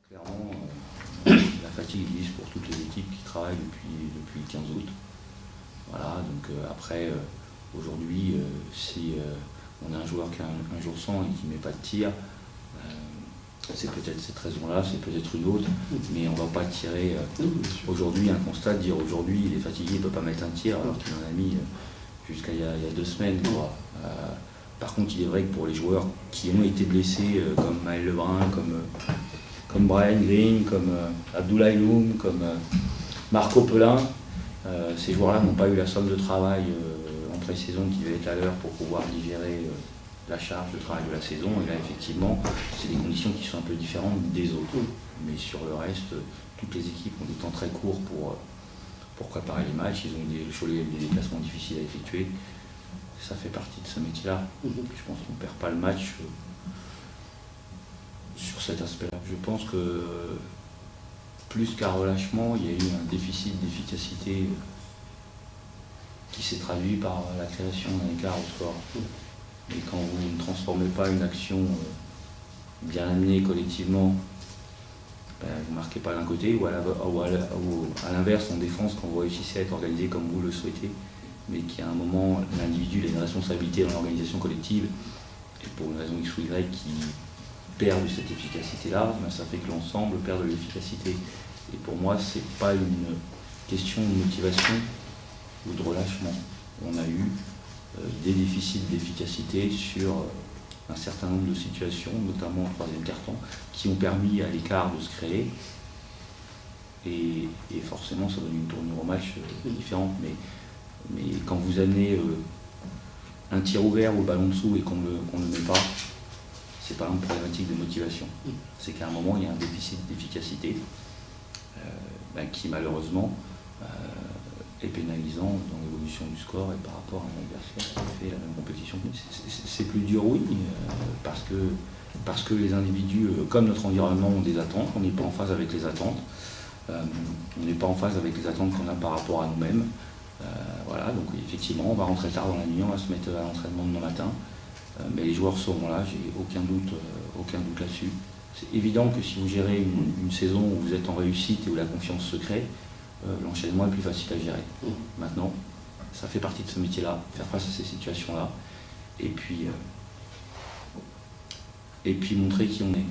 Clairement, la fatigue existe pour toutes les équipes qui travaillent depuis le 15 août. Voilà, donc après, aujourd'hui, si on a un joueur qui a un jour sans et qui ne met pas de tir, c'est peut-être cette raison-là, c'est peut-être une autre, mais on ne va pas tirer aujourd'hui un constat de dire aujourd'hui il est fatigué, il ne peut pas mettre un tir alors qu'il en a mis jusqu'à il y a 2 semaines. Quoi. Par contre, il est vrai que pour les joueurs qui ont été blessés, comme Maël Lebrun, comme Brian Green, comme Abdoulaye Loum, comme Marco Pelin, ces joueurs-là n'ont pas eu la somme de travail en pré-saison qui va être à l'heure pour pouvoir digérer la charge de travail de la saison. Et là, effectivement, c'est des conditions qui sont un peu différentes des autres. Mais sur le reste, toutes les équipes ont des temps très courts pour préparer les matchs. Ils ont des déplacements difficiles à effectuer. Ça fait partie de ce métier-là. Je pense qu'on ne perd pas le match sur cet aspect-là. Je pense que plus qu'un relâchement, il y a eu un déficit d'efficacité qui s'est traduit par la création d'un écart au score. Et quand vous ne transformez pas une action bien amenée collectivement, vous ne marquez pas d'un côté, ou à l'inverse, en défense, quand vous réussissez à être organisé comme vous le souhaitez, mais qu'à un moment, l'individu a une responsabilité dans l'organisation collective, et pour une raison X ou Y qui perd de cette efficacité-là, ça fait que l'ensemble perd de l'efficacité. Et pour moi, ce n'est pas une question de motivation ou de relâchement. On a eu des déficits d'efficacité sur un certain nombre de situations, notamment au troisième quart-temps, qui ont permis à l'écart de se créer. Et forcément, ça donne une tournure au match différente. Mais quand vous amenez un tir ouvert ou le ballon dessous et qu'on ne le met pas, c'est pas une problématique de motivation. C'est qu'à un moment, il y a un déficit d'efficacité qui malheureusement est pénalisant dans l'évolution du score et par rapport à un adversaire qui fait la même compétition. C'est plus dur, oui, parce que les individus, comme notre environnement, ont des attentes, on n'est pas en phase avec les attentes. On n'est pas en phase avec les attentes qu'on a par rapport à nous-mêmes. Voilà, donc effectivement, on va rentrer tard dans la nuit, on va se mettre à l'entraînement demain matin. Mais les joueurs seront là, j'ai aucun doute là-dessus. C'est évident que si vous gérez une saison où vous êtes en réussite et où la confiance se crée, l'enchaînement est plus facile à gérer. Maintenant, ça fait partie de ce métier-là, faire face à ces situations-là, et puis montrer qui on est.